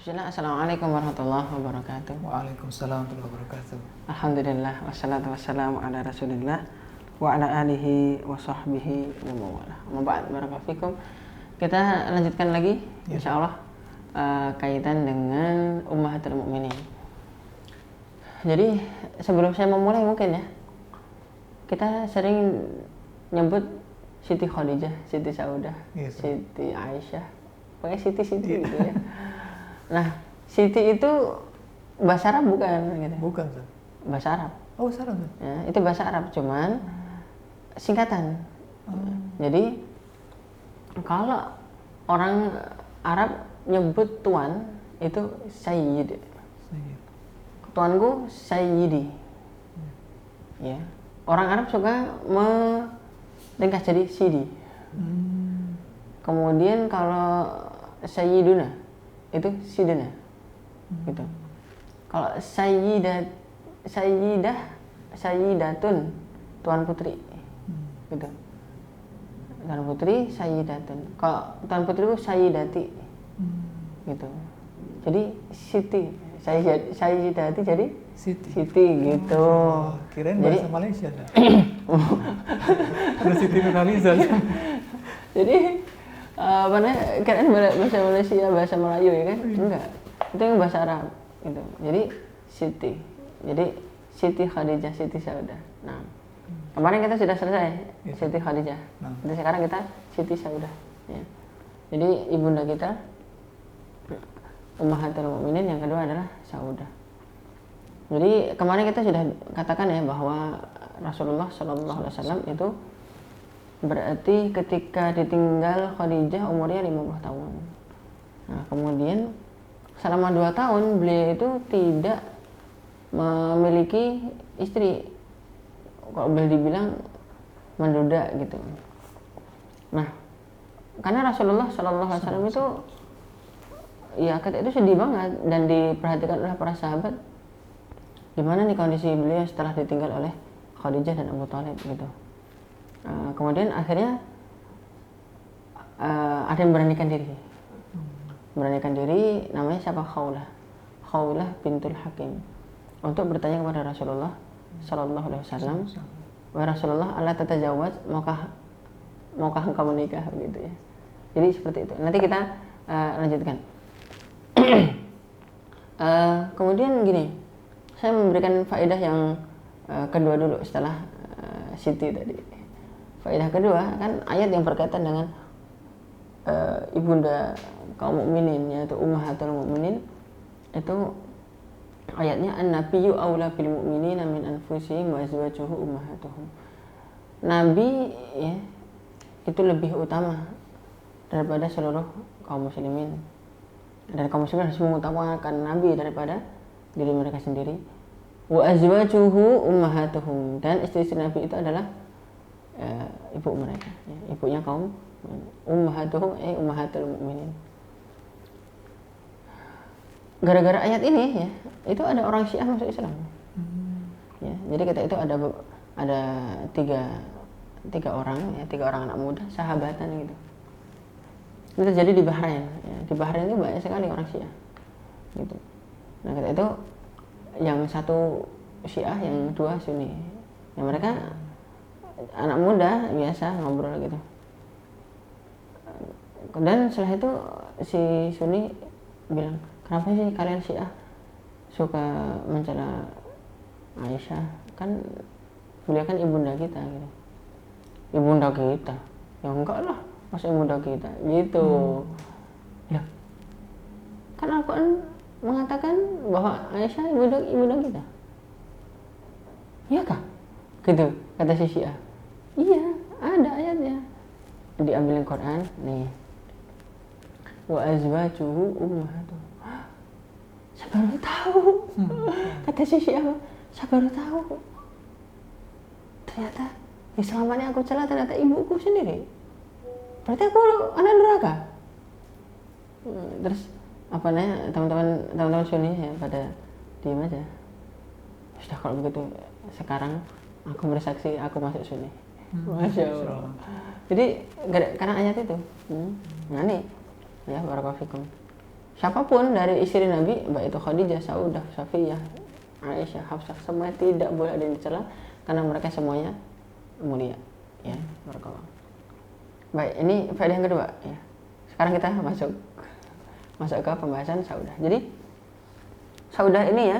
Bismillah, Assalamualaikum warahmatullahi wabarakatuh. Waalaikumsalam warahmatullahi wabarakatuh. Alhamdulillah, wassalatu wassalamu ala rasulillah wa ala alihi wa sahbihi wa mawala. Maba'ad, barakallahu. Kita lanjutkan lagi, insyaallah, kaitan dengan Ummahatul Mukminin. Jadi sebelum saya memulai mungkin ya, kita sering nyebut Siti Khadijah, Siti Saudah, Siti Aisyah, pokoknya Siti gitu ya. Nah, Siti itu bahasa Arab bukan gitu? Bukan, Ustaz. Bahasa Arab. Oh, bahasa Arab. Ya, itu bahasa Arab, cuman singkatan. Jadi kalau orang Arab nyebut tuan itu Sayyid. Tuanku Sayyidi. Ya. Orang Arab suka ringkas jadi Sidi. Kemudian kalau Sayyiduna itu Sidina. Gitu. Kalau Sayyidatun tuan putri. Gitu. Tuan putri Sayyidatun. Kalau tuan putri itu Sayyidati. Gitu. Jadi Siti, Sayyidati jadi Siti gitu. Oh, kirain bahasa Malaysia dah. Ada Siti Nurhaliza. Jadi kirain bahasa Malaysia, bahasa Melayu ya kan? Enggak. Itu yang bahasa Arab gitu. Jadi Siti. Jadi Siti Khadijah, Siti Saudah. Nah, kemarin kita sudah selesai Siti Khadijah. Jadi sekarang kita Siti Saudah. Ya. Jadi ibunda kita Ummahatul Mukminin, yang kedua adalah Saudah. Jadi kemarin kita sudah katakan ya bahwa Rasulullah SAW itu berarti ketika ditinggal Khadijah umurnya 50 tahun. Nah, kemudian selama 2 tahun beliau itu tidak memiliki istri. Kalau boleh dibilang menduda gitu. Nah, karena Rasulullah SAW itu ya ketika itu sedih banget dan diperhatikan oleh para sahabat. Gimana nih kondisi beliau setelah ditinggal oleh Khadijah dan Abu Thalib gitu. Kemudian akhirnya ada yang beranikan diri, namanya siapa? Khawlah bintul Hakim, untuk bertanya kepada Rasulullah Sallallahu Alaihi Wasallam, wahai Rasulullah, Allah tatajawaz, maukah engkau menikah gitu ya. Jadi seperti itu. Nanti kita lanjutkan. Kemudian gini, saya memberikan faedah yang kedua dulu setelah Siti tadi. Faedah kedua kan ayat yang berkaitan dengan ibunda kaum mukminin, yaitu Ummahatul Mukminin. Itu ayatnya an-nabiyyu aula bil mu'minina min anfusihim wa azwajuhu ummahatuhum. Nabi ya, itu lebih utama daripada seluruh kaum muslimin. Dan kaum muslimin harus mengutamakan Nabi daripada diri mereka sendiri. Wa azwajuhu ummahatuhum, dan istri-istri Nabi itu adalah ibu mereka, ya, ibunya kaum ummahatuhum, ummahatul mukminin. Gara-gara ayat ini ya, itu ada orang Syiah masuk Islam. Ya, jadi kita itu ada tiga orang ya, 3 orang anak muda sahabatan gitu. Itu terjadi di Bahrain. Ya. Di Bahrain itu banyak sekali orang Syiah. Gitu. Nah, kita itu yang satu Syiah, yang 2 Sunni. Ya, mereka anak muda biasa ngobrol gitu. Dan setelah itu si Sunni bilang, kenapa sih kalian Syiah suka mencela Aisyah? Kan beliau kan ibunda kita gitu. Ibunda kita? Ya enggak lah, masa ibunda kita gitu. Ya, kan Al-Quran mengatakan bahwa Aisyah ibunda kita. Iya kah? Gitu kata si Syiah. Iya, ada ayatnya. Diambilin Quran nih. Wa azwajuhu ummahatuhum. Saya baru tahu. Kata si Syiah, saya baru tahu. Ternyata yang selama ini aku celah ternyata ibuku sendiri. Berarti aku anak neraka. Terus apa namanya, teman-teman Sunni ya pada diam aja. Sudah, kalau begitu sekarang aku bersaksi aku masuk Sunni. Masya Allah. Jadi karena ayat itu. Nah nih ya, barakallahu fikum. siapapun dari istri Nabi, baik itu Khadijah, Saudah, Safiyah, Aisyah, Hafsah, semuanya tidak boleh ada yang dicela karena mereka semuanya mulia. Ya, barakallah. Baik, ini faedah yang kedua. Ya. Sekarang kita masuk ke pembahasan Saudah. Jadi Saudah ini ya,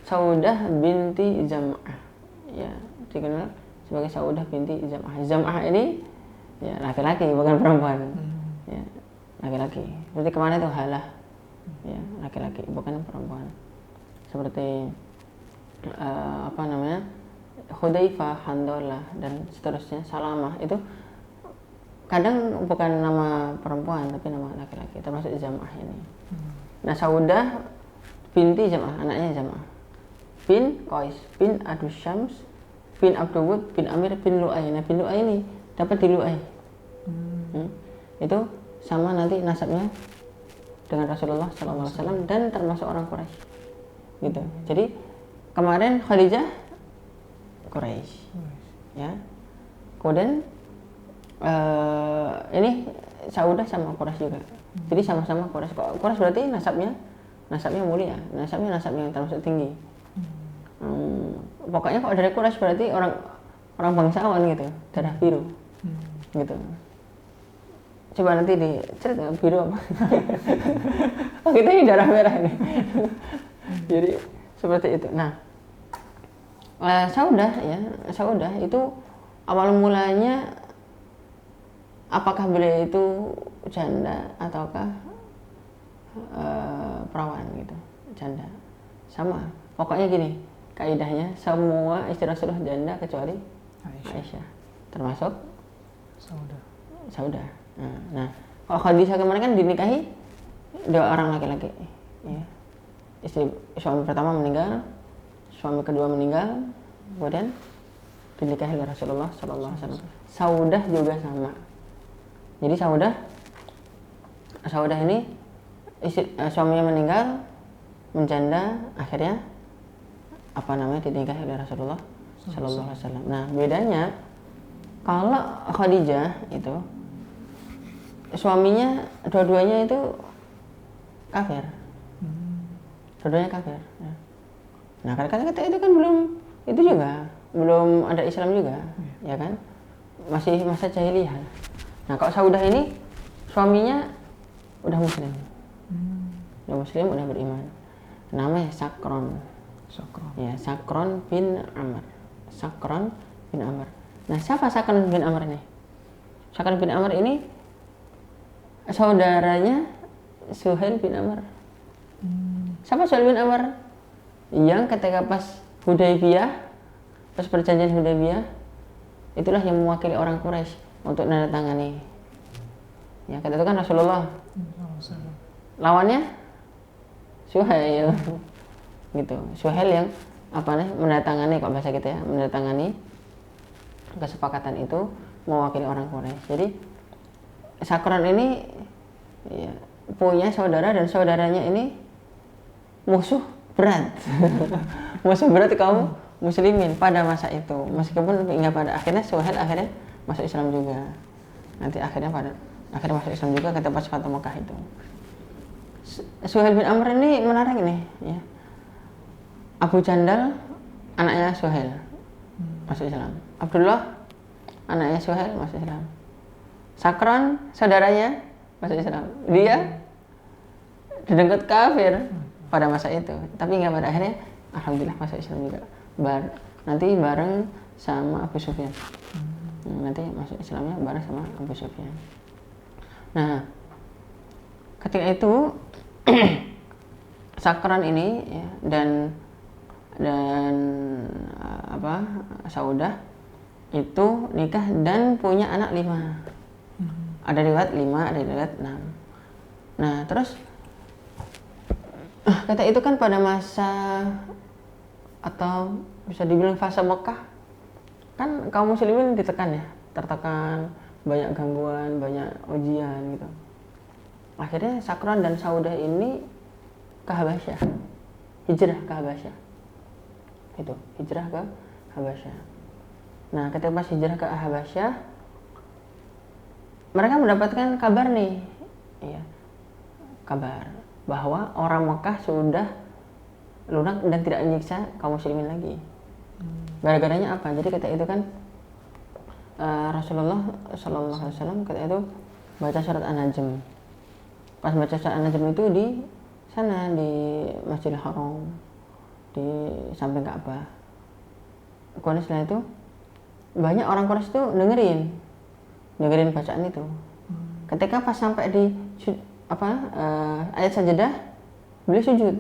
Saudah binti Zam'ah, ya dikenal sebagai Saudah binti Zam'ah. Zam'ah ini ya laki-laki bukan perempuan, ya laki-laki. Seperti kemana itu Halah, ya laki-laki bukan perempuan. Seperti Hudzaifah, Handalah dan seterusnya, Salamah itu kadang bukan nama perempuan tapi nama laki-laki, termasuk Zam'ah ini. Nah Saudah binti Zam'ah, anaknya Zam'ah bin Qais bin Abdus Syams bin Abdul bin Amir bin Lu'ay. Nah bin Lu'ay ini dapat di Lu'ay. Itu sama nanti nasabnya dengan Rasulullah SAW dan termasuk orang Quraisy gitu. Jadi kemarin Khadijah Quraisy, ya. Kemudian ini Saudah sama Quraisy juga. Jadi sama-sama Quraisy. Quraisy berarti nasabnya mulia, nasabnya yang termasuk tinggi. Pokoknya kalau dari Quraisy berarti orang bangsawan gitu, darah biru, gitu. Coba nanti dicerita biru apa? Oh kita ini darah merah ini. Jadi seperti itu. Nah, Saudah itu awal mulanya apakah beliau itu janda ataukah perawan gitu, janda. Sama. Pokoknya gini, kaidahnya semua istri Rasulullah janda kecuali Aisyah. Termasuk Saudah. Nah, kalau Khadijah kemarin kan dinikahi 2 orang laki-laki. Ya. Suami pertama meninggal, suami kedua meninggal, kemudian dinikahi oleh Rasulullah SAW. Saudah juga sama. Jadi Saudah ini suaminya meninggal, menjanda, akhirnya dinikahi oleh Rasulullah SAW. Nah bedanya kalau Khadijah itu suaminya dua-duanya itu kafir. Dua-duanya kafir. Nah karena itu kan belum ada Islam juga, ya kan? Masih masa jahiliyah. Nah kalau Saudah ini suaminya udah muslim, udah beriman. Namanya Sakron. Ya, Sakron bin Amr. Nah siapa Sakron bin Amr ini? Sakron bin Amr ini saudaranya Suhail bin Amr. Siapa Suhail bin Amr? Yang ketika pas perjanjian Hudaybiyah, itulah yang mewakili orang Quraisy untuk menandatangani. Ya, kata itu kan Rasulullah. Lawannya Suhail. Gitu. Suhail yang menandatangani, kalau bahasa kita ya, menandatangani kesepakatan itu mewakili orang Quraisy. Jadi Sakron ini ya, punya saudara dan saudaranya ini musuh berat. Musuh berat kaum muslimin pada masa itu. Meskipun hingga pada akhirnya Suhail masuk Islam juga. Nanti akhirnya masuk Islam juga ketika pas Fathu Makkah itu. Suhail bin Amr ini menarik nih, ya. Abu Jandal anaknya Suhail masuk Islam. Abdullah anaknya Suhail masuk Islam. Sakron saudaranya masuk Islam. Dia didengkut kafir pada masa itu, tapi nggak pada akhirnya alhamdulillah masuk Islam juga. Nanti bareng sama Abu Sufyan. Nanti masuk Islamnya bareng sama Abu Sufyan. Nah, ketika itu Sakron ini ya, dan Saudah itu nikah dan punya anak 5. Ada riwayat 5, ada riwayat 6. Nah, terus kata itu kan pada masa atau bisa dibilang fase Mekah, kan kaum muslimin tertekan, banyak gangguan, banyak ujian gitu. Akhirnya Sakron dan Saudah ini ke Habasyah, hijrah ke Habasyah. Itu, hijrah ke Habasyah. Nah, ketika pas hijrah ke Habasyah, mereka mendapatkan kabar nih, ya, kabar bahwa orang Mekah sudah lunak dan tidak menyiksa kaum muslimin lagi. Gara-garanya apa? Jadi ketika itu kan Rasulullah Shallallahu Alaihi Wasallam ketika itu baca surat An-Najm. Pas baca surat An-Najm itu di sana di Masjidil Haram di samping Ka'bah. Kemudian setelah itu banyak orang Quraisy itu dengerin bacaan itu. Ketika pas sampai di ayat sajadah, beliau sujud.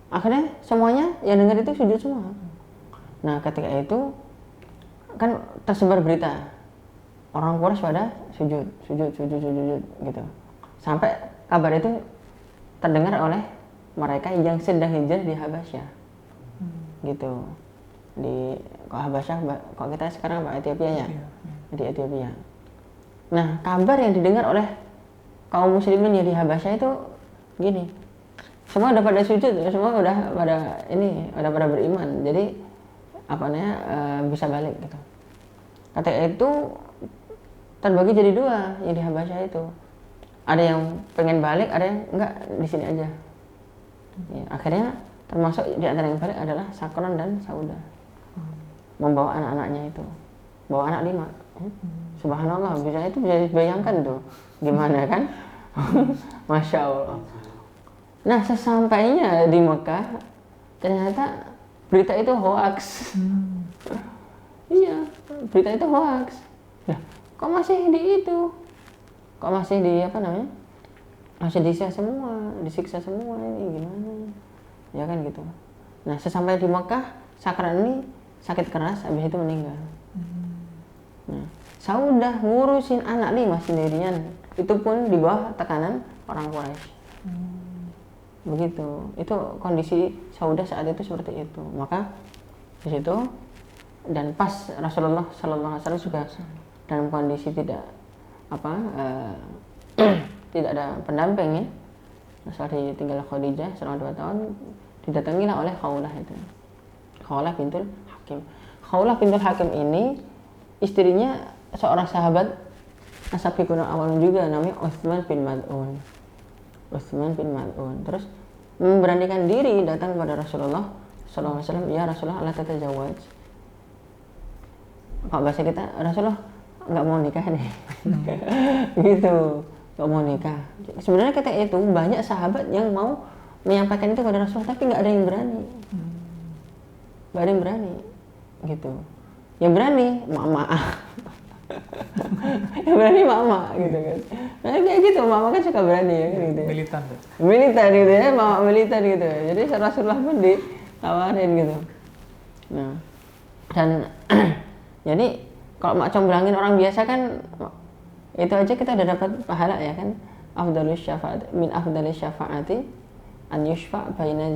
Akhirnya semuanya yang dengar itu sujud semua. Nah ketika itu kan tersebar berita orang Quraisy pada sujud gitu. Sampai kabar itu terdengar oleh mereka yang sedang hijrah di Habasyah. Gitu. Kok Habasyah, kok kita sekarang Ethiopia ya? Di Ethiopia. Nah, kabar yang didengar oleh kaum muslimin yang di Habasyah itu gini. Semua udah pada sujud, semua udah pada beriman. Jadi bisa balik gitu. Ketika itu terbagi jadi dua yang di Habasyah itu. Ada yang pengen balik, ada yang enggak di sini aja. Ya, akhirnya termasuk di antara yang balik adalah Sakron dan Saudah. Membawa anak-anaknya itu. Bawa anak 5. Subhanallah, bisa bayangkan tuh. Gimana kan? Masya Allah. Nah, sesampainya di Mekah, ternyata berita itu hoax. Iya, berita itu hoax. Nah, kok masih di itu? Kok masih masih disiksa semua ini gimana? Ya kan gitu. Nah, sesampai di Mekah, Sakran ini sakit keras, habis itu meninggal. Nah, Saudah ngurusin anak 5 sendirian. Itu pun di bawah tekanan orang Quraisy. Begitu. Itu kondisi Saudah saat itu seperti itu. Maka di situ dan pas Rasulullah Sallallahu Alaihi Wasallam juga dalam kondisi tidak tidak ada pendamping ya. Saat ditinggal Khadijah selama 2 tahun, didatangilah oleh Khawlah itu. Khawlah bintul Hakim. Khawlah bintul Hakim ini istrinya seorang sahabat As-Sabiqun awal juga, namanya Utsman bin Mad'un. Terus memberanikan diri datang kepada Rasulullah Sallallahu Alaihi Wasallam, ya Rasulullah, la tatajawwaj. Kalau bahasa kita, Rasulullah nggak mau nikah nih. Gitu, nggak mau nikah. Sebenarnya ketika itu banyak sahabat yang mau menyampaikan itu kepada Rasulullah, tapi nggak ada yang berani. Nggak ada yang berani, gitu. Yang berani mama. Yang berani mama gitu kan. Nah, kayak gitu, mama kan suka berani ya kan gitu. Militan gitu ya, mama militan gitu. Jadi Rasulullah pun ditawarin gitu. Nah, dan jadi kalau mak comblangin orang biasa kan itu aja kita udah dapat pahala ya kan. Afdalus syafaat min afdalis syafaati an yushfa baina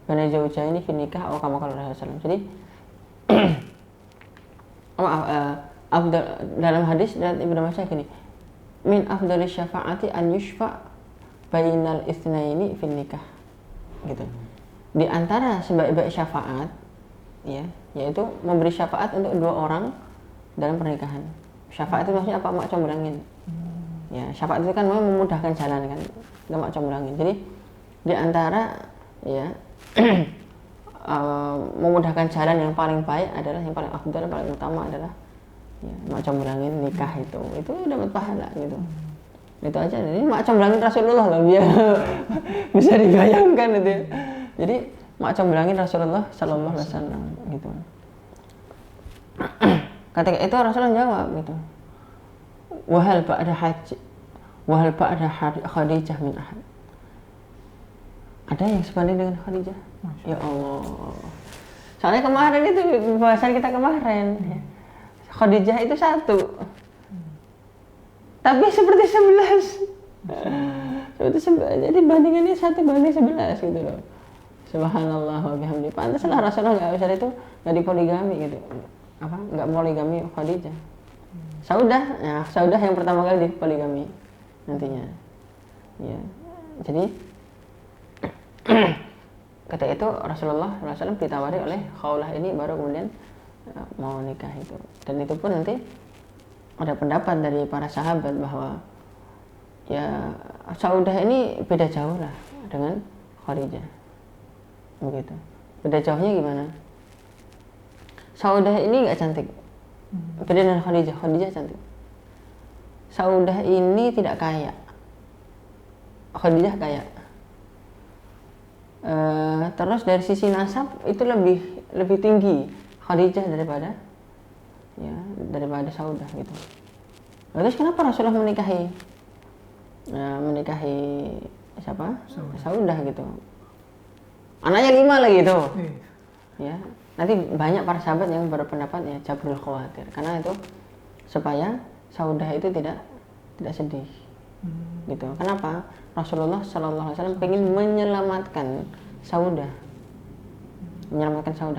baina zaujaini fi nikah atau kama qala Rasulullah. Jadi dalam hadis dari Ibnu Majah gini, min afdalis syafaati an yushfa bainal itsnaini fi nikah, gitu. Di antara sebaik-baik syafaat ya, yaitu memberi syafaat untuk 2 orang dalam pernikahan. Syafaat itu maksudnya apa? Mak comblangin. Ya, syafaat itu kan memudahkan jalan kan, nggak mak comblangin. Jadi di antara ya memudahkan jalan yang paling baik adalah, yang paling afdal, paling utama adalah ya, mak comblangin nikah itu dapat pahala gitu. Itu aja. Jadi mak comblangin Rasulullah loh, biar bisa dibayangkan itu ya. Jadi mak comblangin Rasulullah Sallallahu Alaihi Wasallam gitu. Ketika itu Rasulullah jawab gitu, wahal ba'da Khadijah min ahad. Ada yang sebanding dengan Khadijah? Ya Allah. Soalnya kemarin itu bahasan kita kemarin ya. Khadijah itu 1, tapi seperti 11. Jadi bandingannya 1 banding 11 gitu loh. Subhanallah wa bihamdi. Pantaslah Rasulullah nggak usah itu, nggak dipoligami gitu. Nggak poligami Khadijah. Saudah yang pertama kali dipoligami nantinya. Ya. Jadi ketika itu Rasulullah SAW ditawari oleh Khawlah ini, baru kemudian mau nikah itu. Dan itu pun nanti ada pendapat dari para sahabat bahwa ya Saudah ini beda jauh lah dengan Khadijah, begitu. Beda jauhnya gimana? Saudah ini nggak cantik, beda dengan Khadijah. Khadijah cantik. Saudah ini tidak kaya, Khadijah kaya. Terus dari sisi nasab itu lebih tinggi Khadijah daripada Saudah gitu. Terus kenapa Rasulullah menikahi siapa? Saudah gitu. Anaknya 5 lagi itu. Ya, nanti banyak para sahabat yang berpendapat ya jabrul khawatir, karena itu supaya Saudah itu tidak sedih. Gitu. Kenapa? Rasulullah Shallallahu Alaihi Wasallam pengen menyelamatkan Saudah.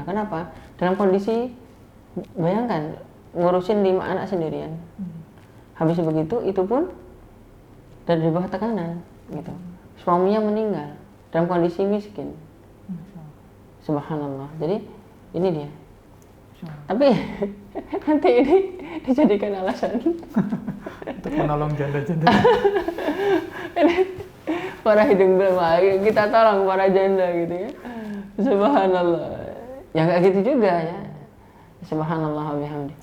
Kenapa? Dalam kondisi, bayangkan ngurusin 5 anak sendirian. Habis begitu itu pun dari bawah tekanan gitu. Suaminya meninggal dalam kondisi miskin. Subhanallah. Jadi ini dia. Tapi nanti ini dijadikan alasan untuk menolong janda-janda. Para hidung belang, kita tolong para janda gitu ya. Subhanallah. Ya nggak gitu juga ya. Subhanallah wa bihamdi.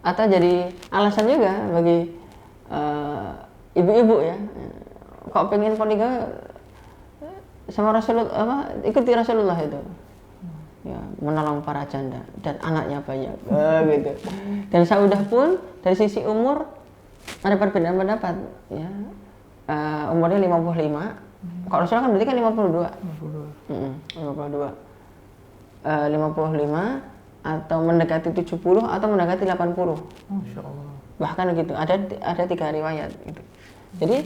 Atau jadi alasan juga bagi ibu-ibu ya. Kok pengen poligami sama Rasulullah, ikuti Rasulullah itu. Ya, menolong para janda dan anaknya banyak. Gitu. Dan Saudah pun dari sisi umur ada perbedaan pendapat ya. Umurnya 55. Kalau Rasulullah kan berarti kan 52. 55 atau mendekati 70 atau mendekati 80. Masya Allah. Bahkan gitu. Ada 3 riwayat gitu. Jadi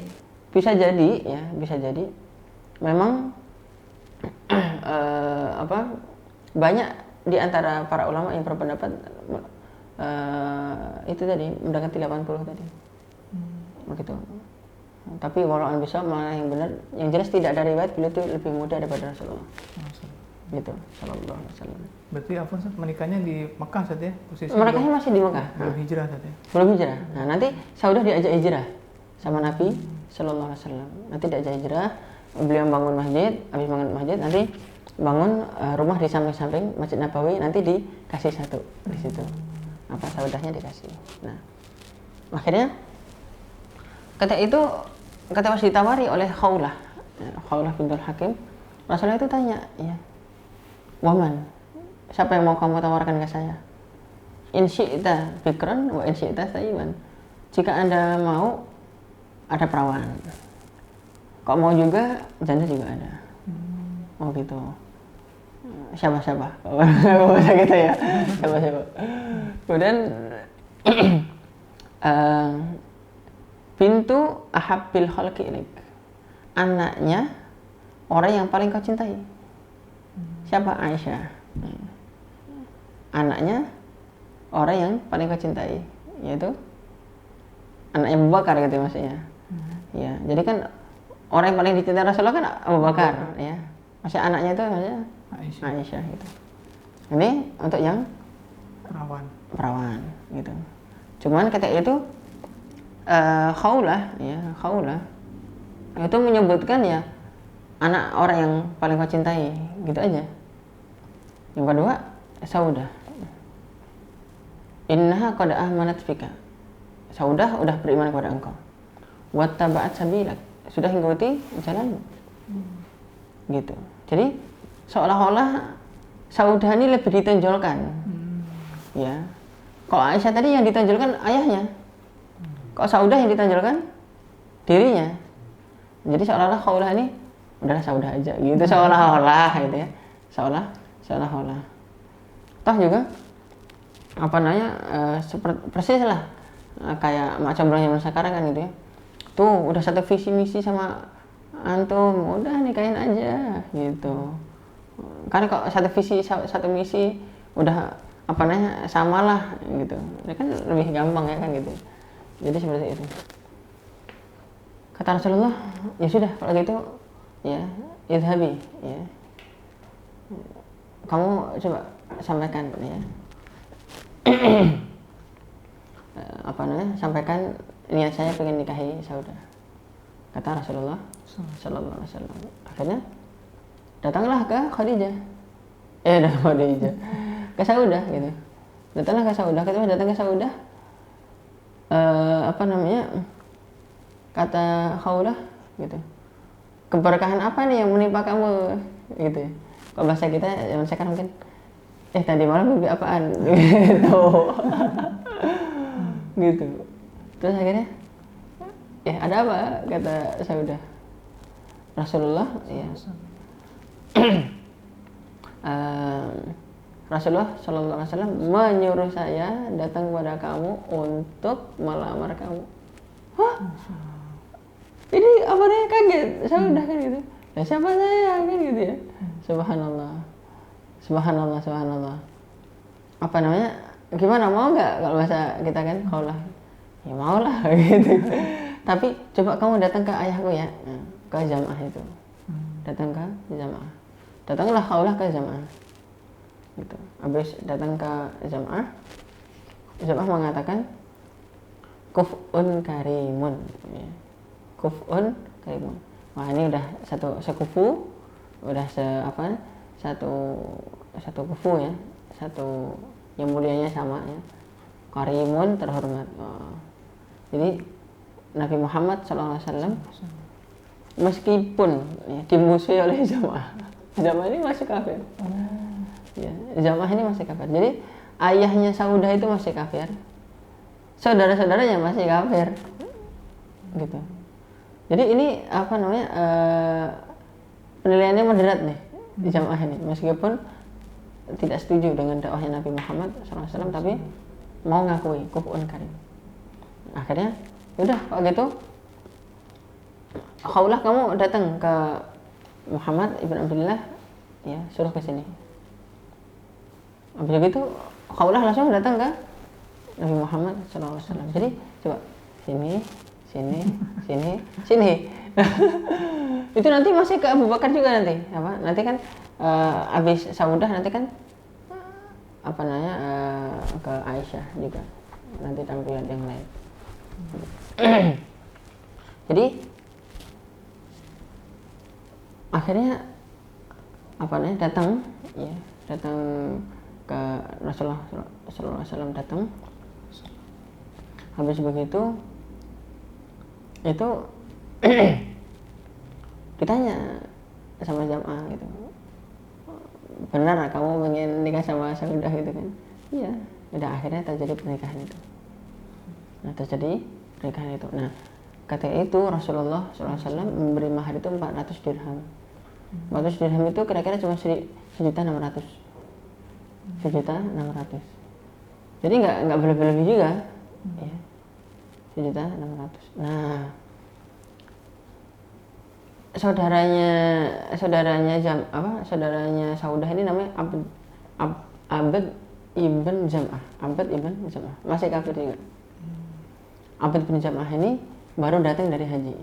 bisa jadi memang banyak di antara para ulama yang berpendapat itu tadi mendekati 80 tadi. Begitu. Tapi walau bisa malah yang benar, yang jelas tidak ada riwayat beliau itu lebih muda daripada Rasulullah. Gitu, sallallahu alaihi wasallam. Berarti menikahnya di Mekah saat ya? Menikahnya masih di Mekah. Belum hijrah saat ya? Belum hijrah. Nah, nanti Saudah diajak hijrah sama Nabi sallallahu alaihi wasallam. Nanti diajak hijrah, beliau bangun masjid, habis bangun masjid nanti bangun rumah di samping-samping Masjid Nabawi, nanti dikasih satu di situ. Saudahnya dikasih. Nah, akhirnya ketika pas ditawari oleh Khawlah bintul Hakim, Rasulullah itu tanya, ya, waman, siapa yang mau kamu tawarkan ke saya? In syi'ta bikran wa in syi'ta thayyiban. Jika Anda mau, ada perawan. Kok mau juga, janda juga ada. Oh gitu. Siapa? Bahasa gitu ya. Siapa. Kemudian bintu ahabbil khalqi ilaik. Anaknya orang yang paling kau cintai. Siapa? Aisyah. Anaknya orang yang paling kau cintai, yaitu anaknya Abu Bakar gitu maksudnya. Ya, jadi kan orang yang paling dicintai Rasulullah kan Abu Bakar, ya. Maksudnya anaknya itu maksudnya Aisyah gitu. Ini untuk yang perawan gitu. Cuman ketika itu Khawlah itu menyebutkan ya anak orang yang paling kau cintai, gitu aja. Yang kedua, Saudah. Innaha qad amanat fika. Saudah udah beriman kepada engkau. Wattaba'at sabilak. Sudah mengikuti jalanmu. Gitu. Jadi seolah-olah Saudah ini lebih ditonjolkan. Ya. Kalau Aisyah tadi yang ditonjolkan ayahnya. Kok Saudah yang ditonjolkan dirinya. Jadi seolah-olah Khawlah ini udahlah Saudah aja gitu, seolah-olah gitu ya. Seolah-olah. Toh juga seperti persis lah kayak macam zaman sekarang kan gitu ya. Tuh udah satu visi misi sama antum, udah nikahin aja gitu. Karena kok satu visi satu misi udah samalah gitu. Ya kan lebih gampang ya kan gitu. Jadi seperti itu. Kata Rasulullah, ya sudah kalau gitu ya, idhabi ya. Kamu coba sampaikan ya. sampaikan niat saya pengen nikahi Saudah. Kata Rasulullah Sallallahu Alaihi Wasallam. Akhirnya datanglah ke Khadijah, ke Saudah gitu. Datanglah ke Saudah. Ketika datang ke Saudah, kata Khawlah gitu, keberkahan apa nih yang menimpa kamu gitu. Kalau bahasa kita zaman sekarang mungkin tadi malam mimpi apaan gitu. Gitu. Terus akhirnya ada apa, kata Saudah. Rasulullah Rasulullah Sallallahu Alaihi Wasallam menyuruh saya datang kepada kamu untuk melamar kamu. Hah? Ini apa nih, kaget Saudah kan gitu. Ya siapa saya kan gitu ya. Subhanallah. Apa namanya? Gimana, mau nggak? Kalau bahasa kita kan kaulah. Ya mau lah gitu. Tapi coba kamu datang ke ayahku ya, ke Zam'ah itu. Datang ke Zam'ah. Datanglah kaulah ke Zam'ah. Gitu. Habis datang ke Zam'ah mengatakan kuf'un karimun. Ya. Kuf'un karimun. Wah, ini udah sekufu, udah satu kufu ya, satu yang mulianya sama ya. Karimun, terhormat. Jadi Nabi Muhammad SAW meskipun dimusuhi oleh Zam'ah ini masih kafir. Ya, Zam'ah ini masih kafir. Jadi ayahnya Saudah itu masih kafir, saudara-saudaranya masih kafir, gitu. Jadi ini penilaiannya moderat nih di Zam'ah ini, meskipun tidak setuju dengan dakwahnya Nabi Muhammad SAW, tapi mau ngakui kuf'un karim. Akhirnya udah kalau gitu, Khawlah kamu datang ke Muhammad ibn Abdullah ya, suruh ke sini. Habis itu Khawlah langsung datang ke Nabi Muhammad SAW. Jadi coba sini. Itu nanti masih ke Abu Bakar juga nanti. Nanti kan habis Saudah nanti kan ke Aisyah juga. Nanti tampilan yang lain. Jadi akhirnya datang ke Rasulullah SAW, datang. Habis begitu itu ditanya sama Zam'ah gitu, benar kamu ingin nikah sama Saudah gitu kan? Iya. Udah, akhirnya terjadi pernikahan itu. Nah, ketika itu Rasulullah SAW memberi mahar itu 400 dirham. 400 dirham itu kira-kira cuma 1.600.000. 1.600.000. Jadi nggak berlebih-lebih juga. Ya. 1.600.000. Nah, saudaranya Saudah ini namanya Abd ibn Zam'ah. Masih kafir juga. Abd bin Zam'ah ini baru datang dari haji.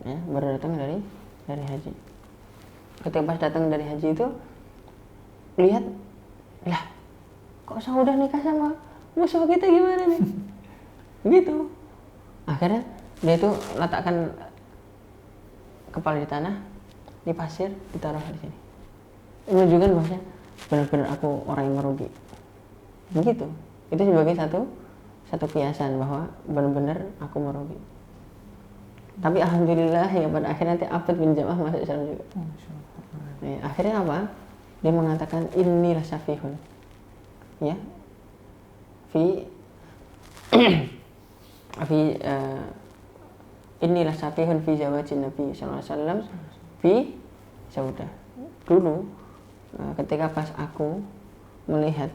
Ya, baru datang dari haji. Ketika pas datang dari haji itu lihat, lah kok Saudah nikah sama musuh kita, gimana nih? Gitu. Akhirnya dia itu letakkan kepala di tanah, di pasir, ditaruh di sini. Menunjukkan bahwa benar-benar aku orang yang merugi. Begitu. Itu sebagai satu kiasan bahwa benar-benar aku merugi. Tapi alhamdulillah ya pada akhirnya nanti Abd bin Zam'ah masuk Islam juga. Nah, akhirnya apa? Dia mengatakan inilah syafihun. Ya. Inilah syafihun fi zawajin Nabi sallallahu alaihi wasallam fi Saudah. Dulu ketika pas aku melihat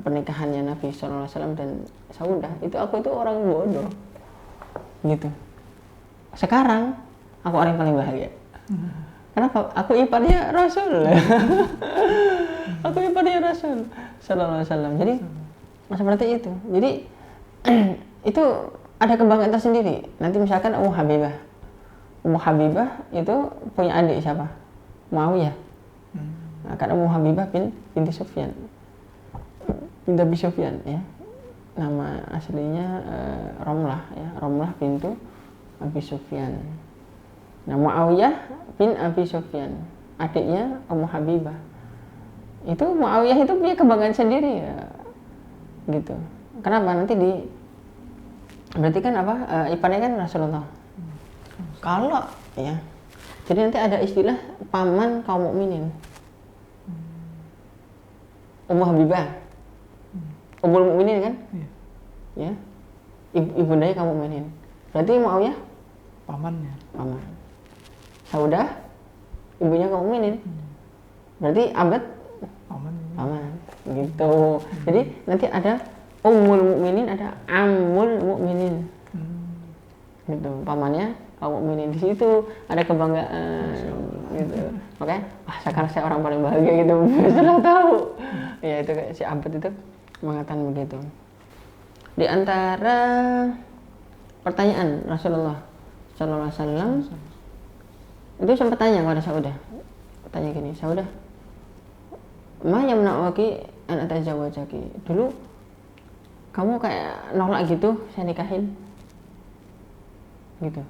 pernikahannya Nabi sallallahu alaihi wasallam dan Saudah, itu aku itu orang bodoh. Gitu. Sekarang aku orang yang paling bahagia. Kenapa? Aku iparnya Rasul. Aku iparnya Rasul sallallahu alaihi wasallam. Jadi seperti itu. Jadi itu ada kebanggaan tersendiri. Nanti misalkan Ummu Habibah itu punya adik siapa? Muawiyah. Nah, kan Ummu Habibah binti Sufyan. bintu Abi Sufyan ya. Nama aslinya Romlah ya, Romlah bintu Abi Sufyan. Nah, Muawiyah bin Abi Sufyan, adiknya Ummu Habibah. Itu Muawiyah itu punya kebanggaan sendiri ya. Gitu. Kenapa? Nanti berarti kan apa? Iparnya kan Rasulullah. Kalau ya. Jadi nanti ada istilah paman kaum mukminin. Ummu Habibah. Ummul Mukminin kan? Iya. Ya. Ibundanya kaum mukminin. Berarti Muawiyah Pamannya. paman. Saudah ibunya kaum mukminin. Berarti abad Pamannya. paman. Gitu. Jadi nanti ada Ummul Mukminin, ada Ammul Mukminin. Gitu. Pamannya kaum mukminin. Di situ ada kebanggaan gitu. Makanya sekarang saya orang paling bahagia gitu. Setelah tahu. Ya itu kayak si Abad itu mengatakan begitu. Di antara pertanyaan Rasulullah Sallallahu Alaihi Wasallam itu sempat tanya kepada Saudah, tanya gini, Saudah, ma yamna'uki an atazawwajaki, dulu kamu kayak nolak gitu saya nikahin, gitu,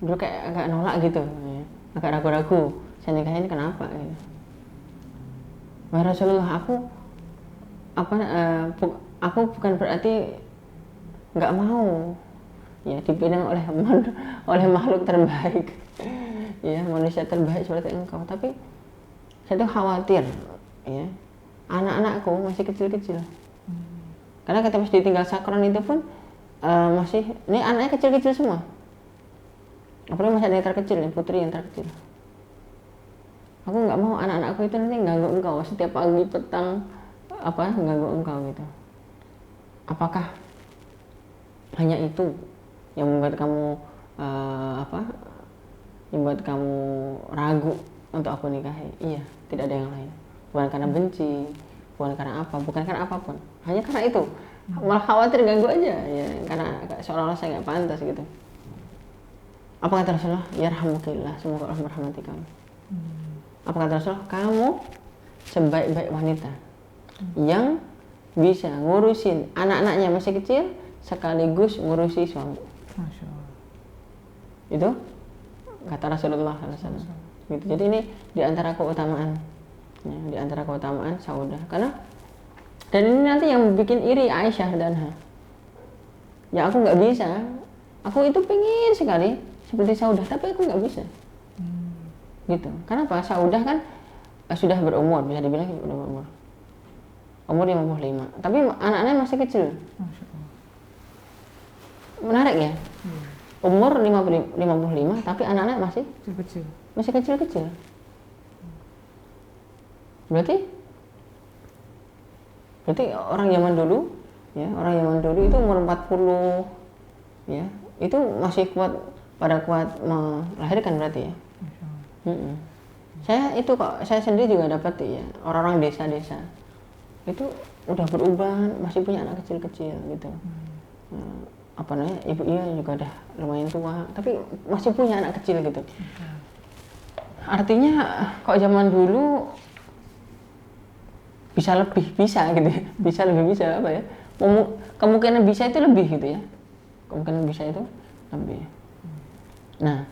dulu kayak agak nolak gitu, ya. Agak ragu-ragu saya nikahin kenapa? Gitu. Wahai Rasulullah, aku bukan berarti nggak mau ya dipinang oleh makhluk terbaik ya, manusia terbaik seperti engkau, tapi saya tuh khawatir ya anak-anakku masih kecil-kecil, karena ketika pas ditinggal sakron itu pun masih ini anaknya kecil-kecil semua, apalagi masih ada yang terkecil nih, putri yang terkecil. Aku nggak mau anak-anakku itu nanti ganggu engkau setiap pagi petang ganggu engkau gitu. Apakah hanya itu yang membuat kamu membuat kamu ragu untuk aku nikahi? Iya, tidak ada yang lain. Bukan karena benci, bukan karena apa, bukan karena apapun. Hanya karena itu. Malah khawatir ganggu aja ya, karena seolah-olah saya nggak pantas gitu. Apa kata Rasulullah? Yarhamukillah, semoga Allah merahmati kamu. Apa kata Rasulullah? Kamu sebaik-baik wanita yang bisa ngurusin anak-anaknya masih kecil sekaligus ngurusi suami. Masya Allah. Itu kata Rasulullah SAW. Gitu. Jadi ini diantara keutamaan, ya, diantara keutamaan Saudah. Karena dan ini nanti yang bikin iri Aisyah dan ya aku nggak bisa. Aku itu pengen sekali seperti Saudah, tapi aku nggak bisa. Gitu. Kenapa? Saudah kan sudah berumur, bisa dibilang sudah berumur. Umur 55, tapi anak-anaknya masih kecil. Menarik ya? Umur 55, tapi anak-anak masih kecil-kecil. Berarti orang zaman dulu, ya, orang zaman dulu itu umur 40, ya, itu masih kuat melahirkan berarti ya. Saya sendiri juga dapat ya, orang-orang desa-desa itu udah beruban, masih punya anak kecil-kecil gitu. Ibunya juga udah lumayan tua, tapi masih punya anak kecil gitu. Artinya kok zaman dulu bisa lebih bisa gitu ya, apa ya, kemungkinan bisa itu lebih gitu ya, kemungkinan bisa itu lebih. Nah,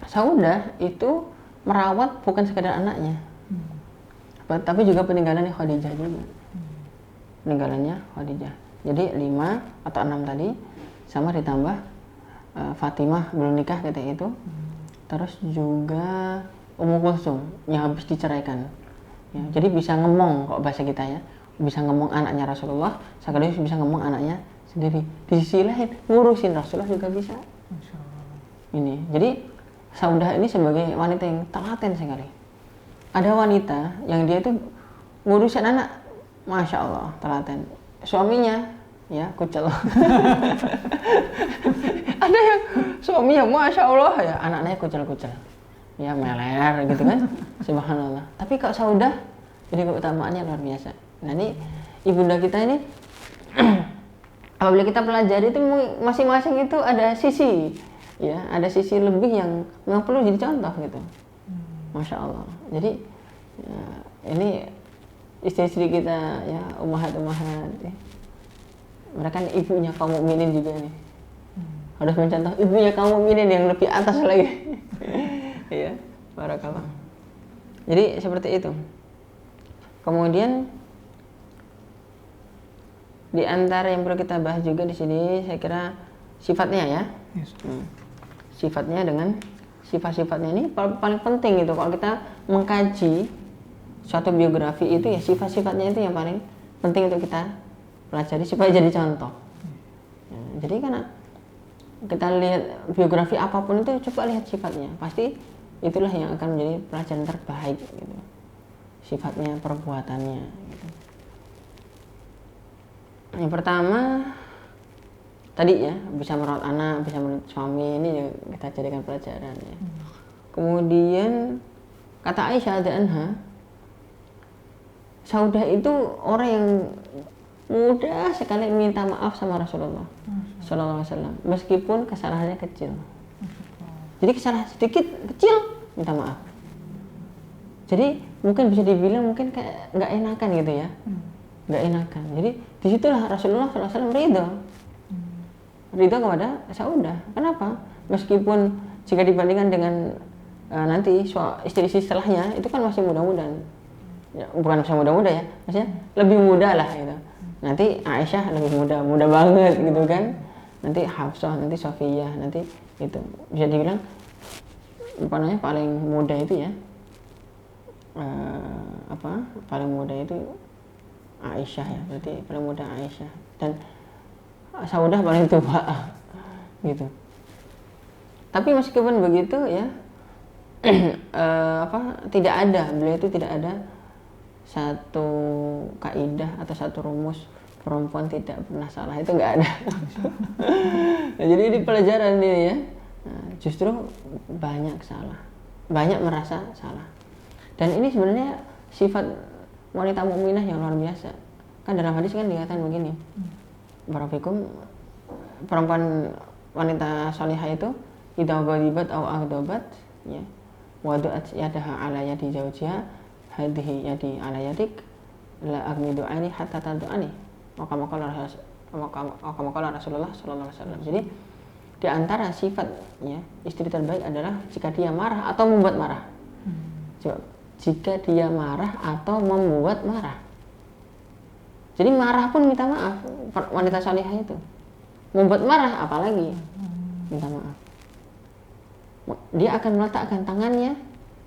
Saudah itu merawat bukan sekedar anaknya, tapi juga peninggalannya Khadijah juga. Peninggalannya Khadijah. Jadi 5 atau 6 tadi, sama ditambah Fatimah belum nikah ketika itu. Terus juga Ummu Kulsum yang habis diceraikan. Ya, jadi bisa ngomong kok bahasa kita ya. Bisa ngomong anaknya Rasulullah, sekaligus bisa ngomong anaknya sendiri. Di sisi lain ngurusin Rasulullah juga bisa. Ini. Jadi Saudah ini sebagai wanita yang telaten sekali. Ada wanita yang dia itu ngurusin anak, Masya Allah, telaten. Suaminya, ya, kucel. Ada yang suaminya, Masya Allah, ya, anak-anaknya kucel-kucel. Ya, meler gitu kan. Subhanallah. Tapi kok Saudah, ini keutamaannya luar biasa. Nah, ini ibunda kita ini, apabila kita pelajari itu masing-masing itu ada sisi. Ya, ada sisi lebih yang memang perlu jadi contoh gitu. Masya Allah. Jadi ya, ini istri-istri kita ya, ummahat-ummahat ya. Mereka kan ibunya kaum mukminin juga nih. Harus mencontoh ibunya kaum mukminin yang lebih atas lagi. Ya, barakallah. Jadi seperti itu. Kemudian di antara yang perlu kita bahas juga di sini, saya kira sifatnya ya. Yes. Sifatnya dengan sifat-sifatnya ini paling penting gitu. Kalau kita mengkaji suatu biografi itu ya sifat-sifatnya itu yang paling penting untuk kita pelajari supaya jadi contoh. Ya, jadi karena kita lihat biografi apapun itu coba lihat sifatnya, pasti itulah yang akan menjadi pelajaran terbaik gitu. Sifatnya, perbuatannya gitu. Yang pertama tadi ya, bisa merawat anak, bisa merawat suami, ini yang kita jadikan pelajaran ya. Kemudian kata Aisyah radhiyallahu anha, Saudah itu orang yang mudah sekali minta maaf sama Rasulullah Sallallahu Alaihi Wasallam, meskipun kesalahannya kecil. Jadi kesalahan sedikit kecil minta maaf. Jadi mungkin bisa dibilang mungkin kayak nggak enakan gitu ya, nggak enakan. Jadi disitulah Rasulullah Sallallahu Alaihi Wasallam ridho kepada Saudah. Kenapa? Meskipun jika dibandingkan dengan nanti istri-istri setelahnya itu kan masih muda-muda. Ya, bukan masih muda-muda ya, maksudnya lebih muda lah gitu. Nanti Aisyah lebih muda banget gitu kan. Nanti Hafsah, nanti Sofiyah, nanti itu bisa dibilang apa namanya paling muda itu ya. Paling muda itu Aisyah ya, berarti paling muda Aisyah dan Saudah paling tua gitu. Tapi meskipun begitu ya tidak ada, beliau itu tidak ada satu kaidah atau satu rumus perempuan tidak pernah salah, itu nggak ada. Nah, jadi ini pelajaran ini ya. Nah, justru banyak salah, banyak merasa salah. Dan ini sebenarnya sifat wanita mukminah yang luar biasa. Kan dalam hadis kan dikatakan begini, barafikum, perempuan wanita salihah itu idza ghadibat aw aghdabat ya wadu'at yadaha ala yadi zawjiha hadhihi yadi ala yadik la aghmidu aini hatta tadu'ani maka Rasulullah sallallahu alaihi wasallam. Jadi di antara sifat ya istri terbaik adalah jika dia marah atau membuat marah. Jika dia marah atau membuat marah. Jadi marah pun minta maaf, wanita salihah itu. Membuat marah apalagi minta maaf. Dia akan meletakkan tangannya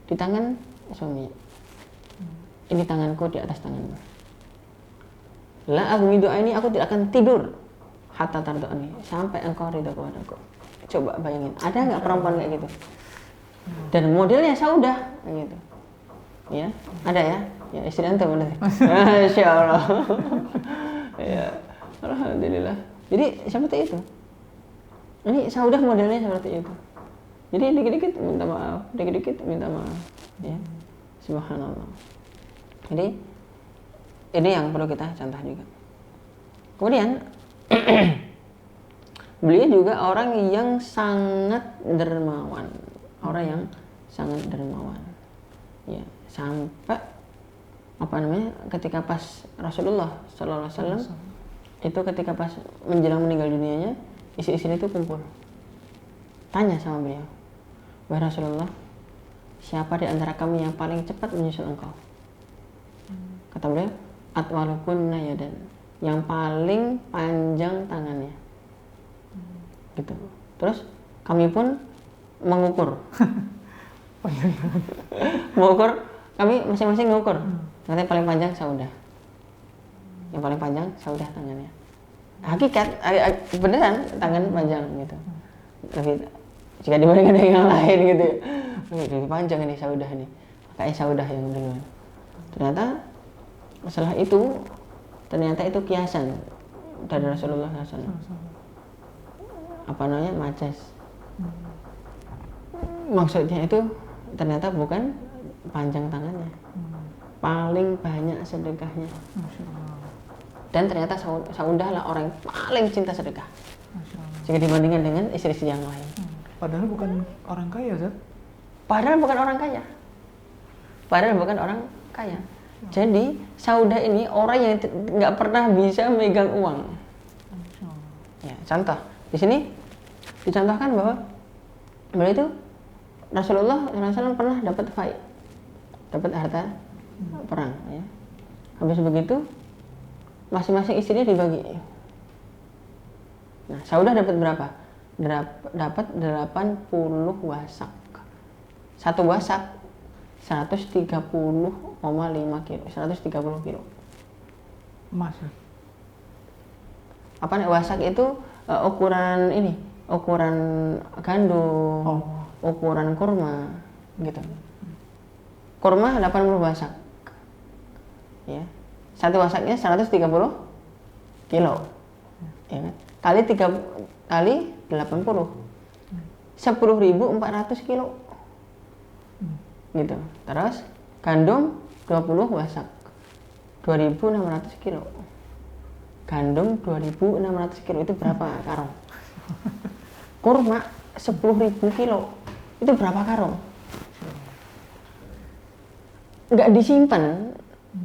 di tangan suaminya. Ini tanganku di atas tanganmu. La aghmidu aini, aku tidak akan tidur hatta tardu'ani, sampai engkau ridho kepadaku. Coba bayangin, ada nggak perempuan kayak gitu? Dan modelnya Saudah gitu. Ya, ada ya? Ya istri antum benar. Masya Allah. Ya, alhamdulillah. Jadi seperti itu. Ini Saudah modelnya seperti itu. Jadi dikit-dikit minta maaf, dikit-dikit minta maaf. Ya, subhanallah. Jadi ini yang perlu kita contoh juga. Kemudian beliau juga orang yang sangat dermawan, orang yang sangat dermawan. Ya, sampai ketika pas Rasulullah Sallallahu Alaihi Wasallam itu ketika pas menjelang meninggal dunianya, istri-istri itu kumpul, tanya sama beliau, wahai Rasulullah, siapa di antara kami yang paling cepat menyusul engkau? Kata beliau, atwalukunna yadan, yang paling panjang tangannya. Gitu. Terus kami pun mengukur. Mengukur, kami masing-masing mengukur. Katanya paling panjang Saudah. Yang paling panjang Saudah tangannya. Hakikat, beneran tangan panjang gitu. Lebih jika dibandingkan dengan yang lain gitu. Lebih panjang ini Saudah ini. Kayaknya Saudah yang duluan. Ternyata setelah itu itu kiasan dari Rasulullah SAW. Apa namanya, majas. Maksudnya itu ternyata bukan panjang tangannya, paling banyak sedekahnya. Dan ternyata Saudah lah orang yang paling cinta sedekah jika dibandingkan dengan istri-istri yang lain. Padahal bukan orang kaya, Zat. Padahal bukan orang kaya. Jadi Saudah ini orang yang nggak pernah bisa megang uang. Ya, contoh di sini dicontohkan bahwa beliau itu Rasulullah SAW pernah dapat fai, dapat harta perang. Ya. Habis begitu masing-masing istrinya dibagi. Nah, Saudah dapat berapa? Dapat 80 wasak. Satu wasak 130,5 kilo, 130 kilo. Emas. Apa nih wasak itu ukuran gandum, ukuran kurma gitu. Kurma 80 wasak. Ya. Satu wasaknya 130 kilo. Ya kan? Kali 80. 10.400 kilo. Gitu. Terus gandum 20 wasak. 2.600 kilo. Gandum 2.600 kilo itu berapa karung? Kurma 10.000 kilo itu berapa karung? Nggak disimpan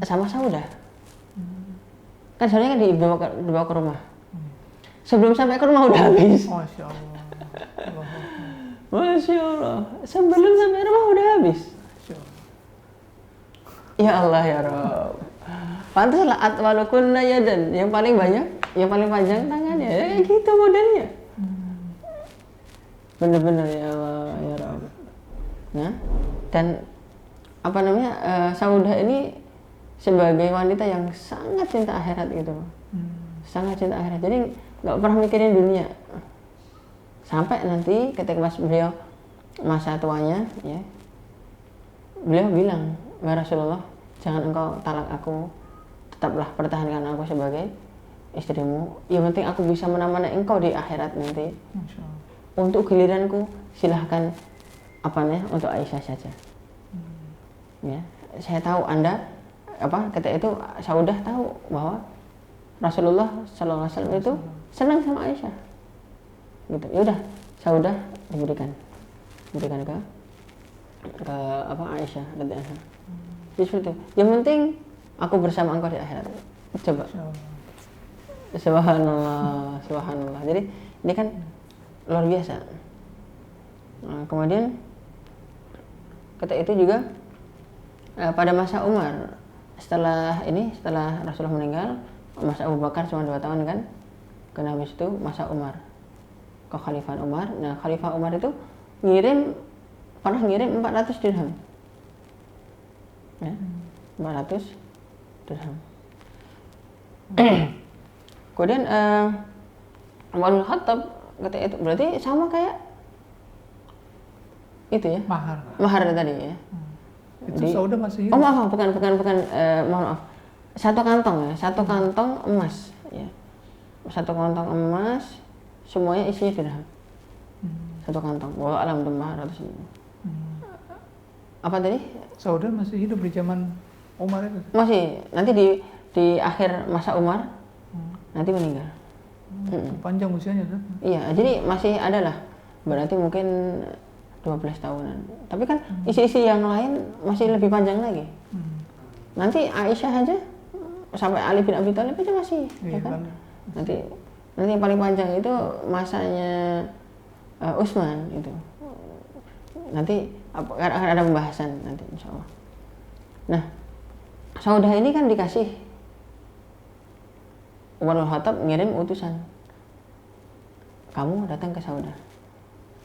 sama Saudah. Kan soalnya kan dibawa ke rumah. Sebelum sampai ke rumah udah habis. Masya Allah. Masya Allah. Sebelum sampai rumah udah habis. Ya Allah ya Rabb. Pantaslah atwalukunna yadan, yang paling banyak, yang paling panjang tangannya, ya kayak gitu modelnya. Bener-bener ya Allah ya Rabb. Nah, dan apa namanya Saudah ini sebagai wanita yang sangat cinta akhirat gitu, sangat cinta akhirat. Jadi nggak pernah mikirin dunia. Sampai nanti ketika pas beliau masa tuanya, ya, beliau bilang, ya Rasulullah, jangan engkau talak aku, tetaplah pertahankan aku sebagai istrimu. Yang penting aku bisa menemani engkau di akhirat nanti. Untuk giliranku silahkan untuk Aisyah saja. Ya, saya tahu Anda ketika itu Saudah tahu bahwa Rasulullah SAW itu senang sama Aisyah. Gitu. Ya udah, Saudah diberikan ke Aisyah radhiyallahu. Seperti itu. Yang penting aku bersama engkau di akhirat. Coba. Subhanallah, subhanallah. Jadi ini kan luar biasa. Nah, kemudian ketika itu juga pada masa Umar, setelah Rasulullah meninggal, masa Abu Bakar cuma 2 tahun kan. Karena habis itu masa Umar, kekhalifahan Umar. Nah, Khalifah Umar itu pernah ngirim 400 dirham. Ya, 400 dirham. Kemudian Umar bin Khattab ketika itu berarti sama kayak itu ya, mahar tadi ya. Itu Saudah masih hidup? Oh maaf, bukan, mohon maaf. Satu kantong emas ya. Satu kantong emas, semuanya isinya dirham. Satu kantong. Wallahu a'lam bishawab. Apa tadi? Saudah masih hidup di zaman Umar itu? Masih. Nanti di akhir masa Umar nanti meninggal. Panjang usianya kan? Iya, jadi masih ada lah. Berarti mungkin 12 tahunan. Tapi kan isi-isi yang lain masih lebih panjang lagi. Nanti Aisyah aja sampai Ali bin Abi Thalib aja masih, ya kan? Nanti yang paling panjang itu masanya Utsman itu. Nanti akan ada pembahasan nanti insya Allah. Nah, Saudah ini kan dikasih Umar bin Khattab ngirim utusan, kamu datang ke Saudah,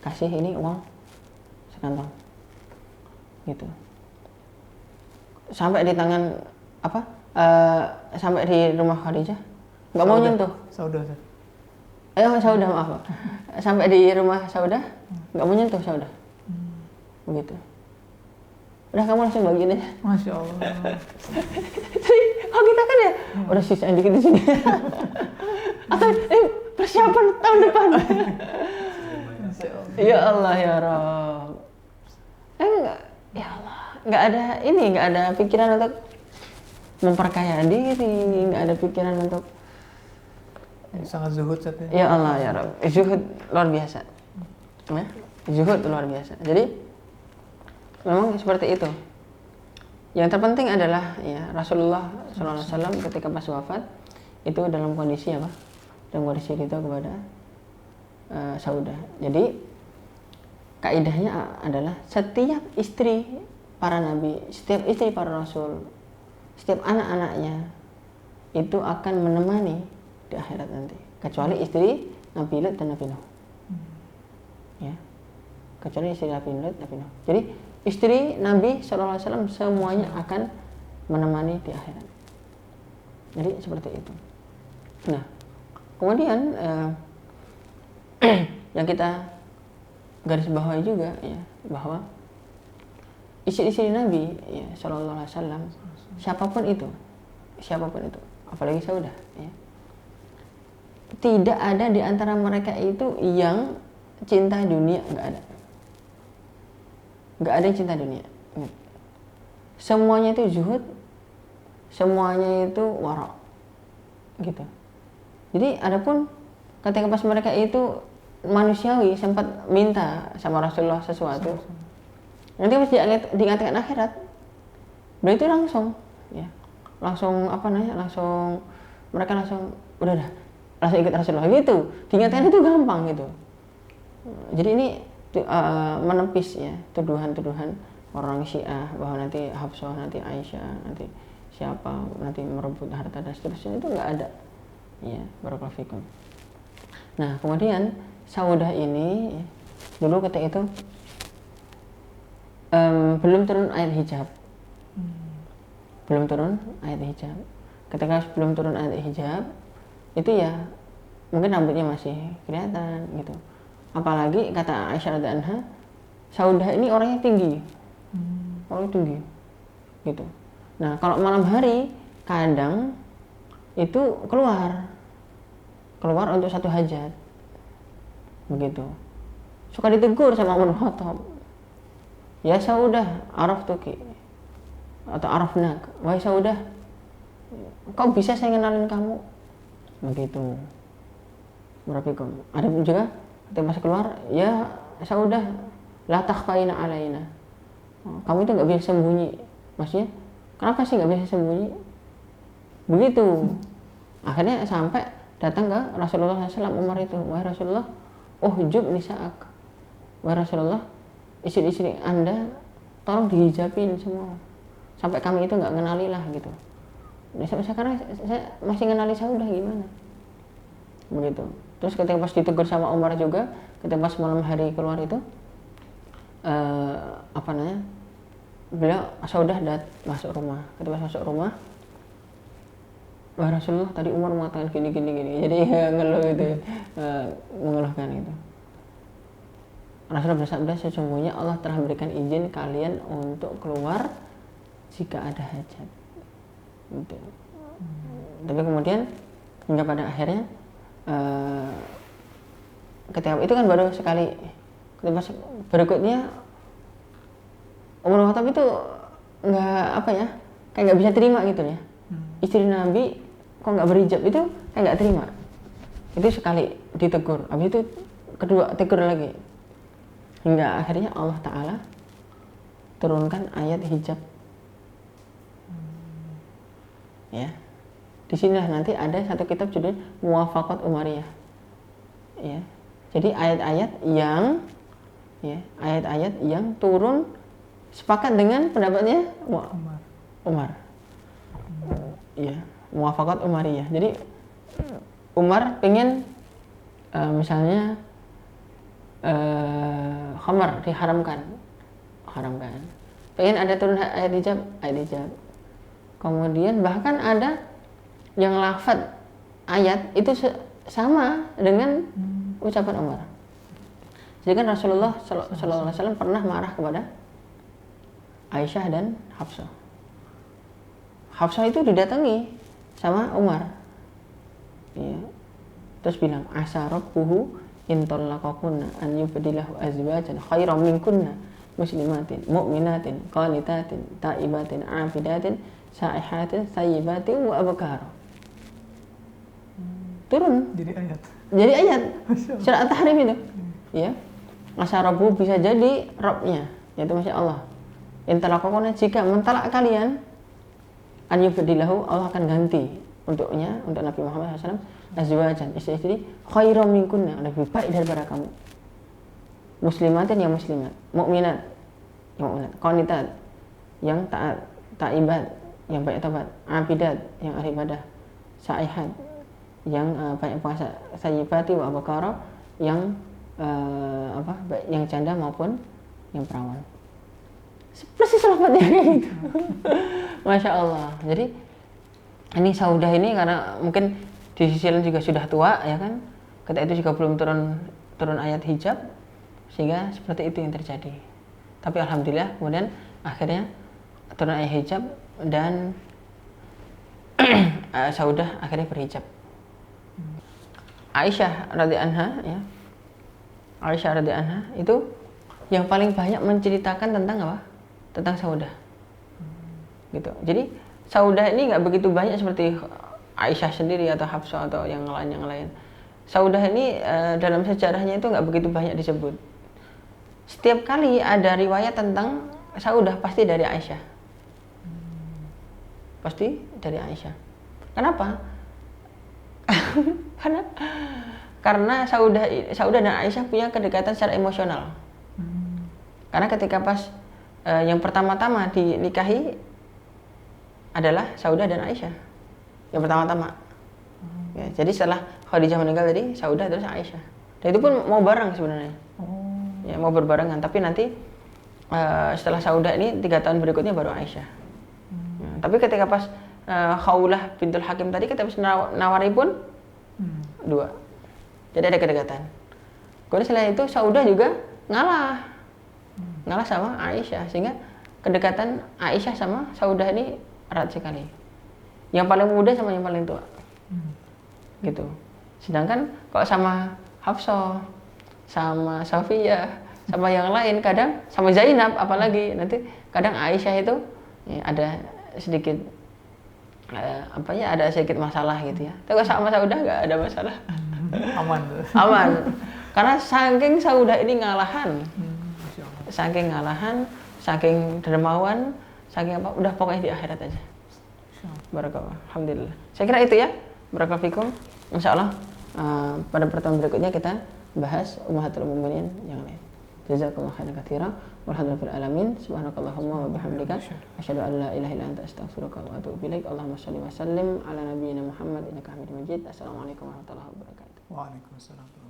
kasih ini uang sekantong, gitu. Sampai di tangan sampai di rumah Khadijah, nggak mau nyentuh. Saudah. Saudah, maaf Pak. Sampai di rumah Saudah, nggak mau nyentuh Saudah, begitu. Udah kamu langsung bagiin aja. Masya Allah. Kalau kita kan ya udah sisain dikit di sini. Atau persiapan tahun depan. Ya Allah ya Rabb. Ya Allah, nggak ada pikiran untuk memperkaya diri, nggak ada pikiran untuk sangat zuhud saja. Ya Allah ya Rabb, zuhud luar biasa. Ya, zuhud luar biasa. Jadi memang seperti itu. Yang terpenting adalah ya Rasulullah SAW ketika pas wafat itu dalam kondisi apa? Dalam kondisi ridho kepada Saudah. Jadi kaidahnya adalah setiap istri para nabi, setiap istri para rasul, setiap anak-anaknya itu akan menemani di akhirat nanti, kecuali istri Nabi Lut dan Nabi Nuh. Ya. Kecuali istri Nabi Lut, Nabi Nuh. Jadi istri Nabi SAW semuanya akan menemani di akhirat. Jadi seperti itu. Nah, kemudian yang kita garis bawahi juga ya bahwa istri-istri Nabi ya Shallallahu Alaihi Wasallam siapapun itu, apalagi Saudah ya, tidak ada di antara mereka itu yang cinta dunia, nggak ada yang cinta dunia. Semuanya itu zuhud, semuanya itu wara gitu. Jadi adapun ketika pas mereka itu manusiawi sempat minta sama Rasulullah sesuatu, nanti pas diingatkan akhirat, beliau itu langsung mereka langsung udah langsung ikut Rasulullah gitu, diingatkan itu gampang gitu. Jadi ini menepis ya tuduhan-tuduhan orang Syiah bahwa nanti Hafsah, nanti Aisyah, nanti siapa nanti merebut harta dan seterusnya, itu nggak ada ya. Barakallahu fikum. Nah kemudian Saudah ini dulu ketika itu belum turun ayat hijab. Ketika belum turun ayat hijab itu ya mungkin rambutnya masih kelihatan gitu. Apalagi kata Aisyah radhiyallahu anha, Saudah ini orangnya tinggi. Gitu. Nah kalau malam hari kadang itu keluar untuk satu hajat. Begitu. Suka ditegur sama Umar bin Khattab. Ya Saudah, araftuki atau arafnak. Wahai Saudah, kok bisa saya kenalin kamu? Begitu. Barakallahu. Ada pun juga ketika masih keluar, ya Saudah, la takhfaina alaina. Kamu itu nggak bisa sembunyi. Maksudnya, kenapa sih nggak bisa sembunyi? Begitu. Akhirnya sampai datang ke Rasulullah SAW, Umar itu, wahai Rasulullah, uhjub nisa'ak. Wahai Rasulullah, istri-istri Anda tolong dihijabin semua. Sampai kami itu nggak kenali lah gitu. Nah, sekarang saya masih kenali Saudah gimana? Begitu. Terus ketika pas ditegur sama Umar juga, ketika pas malam hari keluar itu, beliau Saudah masuk rumah. Ketika masuk rumah, wah Rasulullah tadi Umar mengatakan gini. Jadi ngeluh itu, mengeluhkan itu. Rasulullah bersabda, sesungguhnya Allah telah memberikan izin kalian untuk keluar jika ada hajat. Gitu. Tapi kemudian hingga pada akhirnya ketika itu kan baru sekali. Ketika berikutnya Umar bin Khattab itu kayak nggak bisa terima gitu ya. Istri Nabi kok nggak berhijab, itu kayak nggak terima. Itu sekali ditegur, habis itu kedua tegur lagi, hingga akhirnya Allah Ta'ala turunkan ayat hijab. Ya, di sinilah nanti ada satu kitab judul Muwafaqat Umariyah. Ya, jadi ayat-ayat yang turun sepakat dengan pendapatnya Umar. Ya, Muwafaqat Umariyah. Jadi Umar pengen misalnya khamar diharamkan. Pengen ada turun ayat hijab. Kemudian bahkan ada yang lafaz ayat itu sama dengan ucapan Umar. Jadi kan Rasulullah Sallallahu Alaihi Wasallam pernah marah kepada Aisyah dan Hafsah. Hafsah itu didatangi sama Umar. Ya. Terus bilang, asa rabbuhu in talaqakunna an yubdilahu azwajan khairan minkunna muslimatin mu'minatin qanitatin taibatin abidatin saihatin sayyibatin wa abkar. Turun jadi ayat surat At-Tahrim itu. Ya. Asa rabbuhu bisa jadi Rabbnya, yaitu Masya Allah. intalaqona jika mentalak kalian an yubdilahu, Allah akan ganti untuknya, untuk Nabi Muhammad SAW, azwajan, istri-istri khairam minkunna, lebih baik daripada kamu, muslimatin yang muslimat, mukminat yang mukminat, qanitat yang taat, taibat yang banyak taubat, abidat yang ahli ibadah, saihat yang banyak puasa, sayyibati wa abkara yang yang janda maupun yang perawan. Persis lafadznya kayak gitu. Masya Allah. Jadi ini Saudah ini karena mungkin di sisi lain juga sudah tua ya kan, ketika itu juga belum turun ayat hijab, sehingga seperti itu yang terjadi. Tapi alhamdulillah kemudian akhirnya turun ayat hijab dan Saudah akhirnya berhijab. Aisyah radhiyallahu anha ya, Aisyah radhiyallahu anha itu yang paling banyak menceritakan tentang apa? Tentang Saudah. Gitu. Jadi Saudah ini nggak begitu banyak seperti Aisyah sendiri atau Hafsah atau yang lain. Saudah ini dalam sejarahnya itu nggak begitu banyak disebut. Setiap kali ada riwayat tentang Saudah pasti dari Aisyah. Pasti dari Aisyah. Kenapa? Karena Saudah dan Aisyah punya kedekatan secara emosional. Karena ketika pas yang pertama-tama dinikahi adalah Saudah dan Aisyah. Yang pertama-tama. Ya, jadi setelah Khadijah meninggal tadi, Saudah terus Aisyah. Dan itu pun mau bareng sebenarnya. Ya, mau berbarengan. Tapi nanti setelah Saudah ini 3 tahun berikutnya baru Aisyah. Ya, tapi ketika pas Khawlah bintul Hakim tadi, ketika pas nawari pun 2. Jadi ada kedekatan. Kemudian setelah itu Saudah juga ngalah sama Aisyah, sehingga kedekatan Aisyah sama Saudah ini erat sekali. Yang paling muda sama yang paling tua. Gitu. Sedangkan kalau sama Hafsah, sama Safiyah, sama yang lain, kadang sama Zainab apalagi, nanti kadang Aisyah itu ya, ada sedikit ada sedikit masalah gitu ya. Tapi sama Saudah nggak ada masalah. Aman. Karena saking Saudah ini ngalahan. Saking ngalahan, saking dermawan, saking apa, udah pokoknya di akhirat aja. Barakallah, alhamdulillah. Saya kira itu ya. Barakallahu fikum. Insyaallah pada pertemuan berikutnya kita bahas ummahatul mukminin yang lain. Jazakumullahu khairan katsira. Walhamdulillahil alamin. Subhanakallahumma wa bihamdika asyhadu an la ilaha illa anta astaghfiruka wa atubu ilaik. Allahumma shalli wa sallim ala nabiyyina Muhammad innaka Hamidum Majid. Assalamualaikum warahmatullahi wabarakatuh. Waalaikumsalam.